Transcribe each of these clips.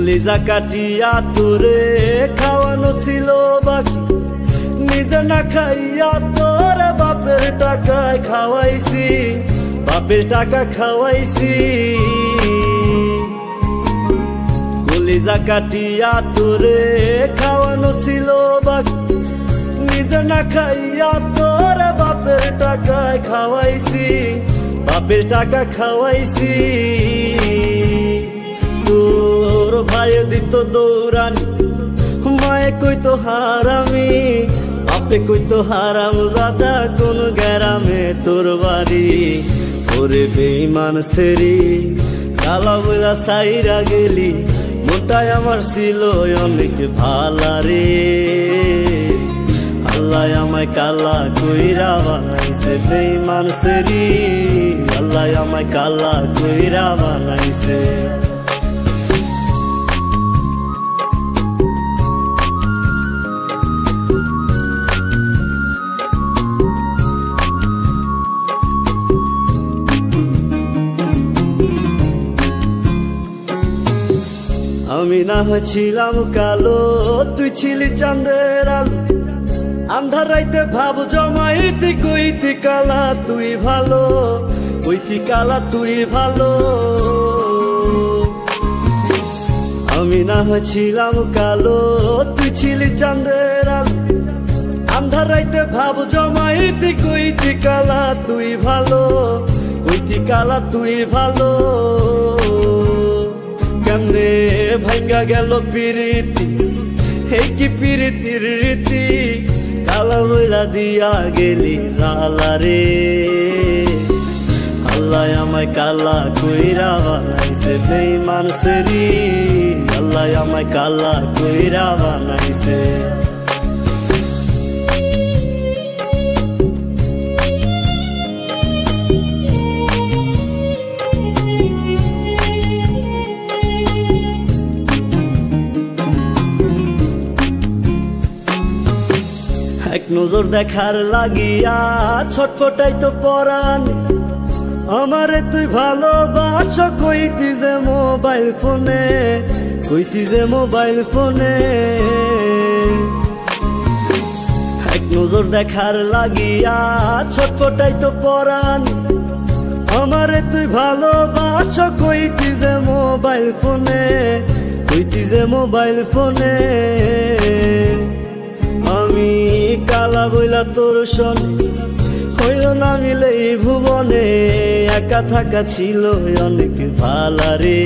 কলিজা কাটিয়া তোরে খাওয়ানো ছিল বাকি, নিজে না খাইয়া তোর বাপের টাকায় খাওয়াইছি, বাপের টাকা খাওয়াইছি। কলিজা কাটিয়া তোরে খাওয়ানো ছিল বাকি, নিজে না খাইয়া তোর বাপের টাকায় খাওয়াইছি, বাপের টাকা খাওয়াইছি। তোর ভাই দিত দৌড়ানি, মায়ে কইতো হারামি, বাপে কইতো হারাম জাদা কোন গ্রামে তোর বাড়ি। ওরে বেঈমান সেরি কালা বইলা সাইরা গেলি, মনটাই আমার ছিল অনেক ভালা রে। আল্লাহ আমায় কালা কইরা বানাইছে বেঈমান সেরি, আল্লাহ আমায় কালা কইরা বানাইছে। আমি না হয়েছিলাম কালো, তুই ছিলি চাঁদের আলো, আন্ধার রাইতে ভাব জমাইতি কইতি কালা তুই ভালো, কইতি কালা তুই ভালো। আমি না হয়েছিলাম কালো, তুই ছিলি চাঁদের আলো, আন্ধার রাইতে ভাব জমাইতি কইতি কালা তুই ভালো, কইতি কালা তুই ভালো। কেমনে ভাঙ্গা গেল পিরিতি, এই কি পিরিতির রীতি, কালা বইলা দিয়া গেলি জালা রে। আল্লাহ আমায় কালা কইরা বানাইছে বেঈমান সেরি, আল্লাহ আমায় কালা কইরা বানাইছে। এক নজর দেখার লাগিয়া ছটফটাই তো পরাণ, আমারে তুই ভালোবাস কইতি যে মোবাইল ফোনে, কইতি যে মোবাইল ফোনে। এক নজর দেখার লাগিয়া ছটফটাই তো পরাণ, আমারে তুই ভালোবাস কইতি যে মোবাইল ফোনে, কইতি যে মোবাইল ফোনে। আমি কালা বইলা তোর শোনে হইল না মিলে এই ভুবনে, একা থাকা ছিল অনেক ভালা রে।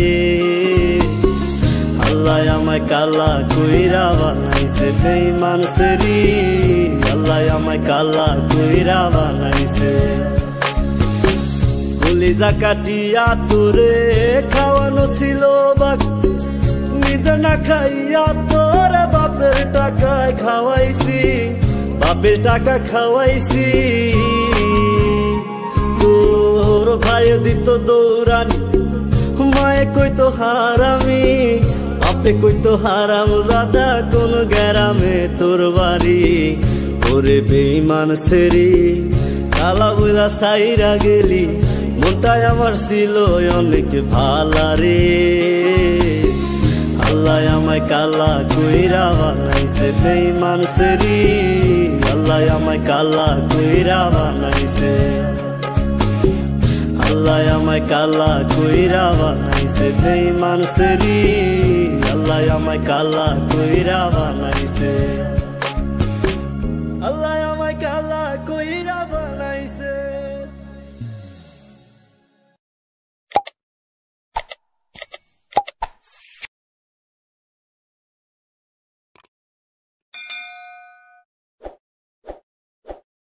আল্লাহ আমায় কালা কইরা বানাইছে বেঈমান সেরি, আল্লাহ আমায় কালা কইরা বানাইছে। কলিজা কাটিয়া তোরে খাওয়ানো ছিল বাকি, নিজে না খাইয়া তোর বাপের টাকায় খাওয়াইছি, বাপের টাকা খাওয়াইছি। তোর ভাই দিত দৌড়ানি, মায়ে কইতো হারামি, বাপে কইতো হারাম জাদা কোন গ্রামে তোর বাড়ি। ওরে বেঈমান সেরি কালা বইলা সাইরা গেলি, মনটাই আমার ছিল অনেক ভালা রে। আল্লাহ আমায় কালা কইরা বানাইছে বেঈমান সেরি, আল্লাহ আমায় কালা কইরা বানাইছে। আল্লাহ আমায় কালা কইরা বানাইছে বেঈমান সেরি, আল্লাহ আমায় কালা কইরা বানাইছে। আল্লাহ আমায় কালা কইরা বানাইছে।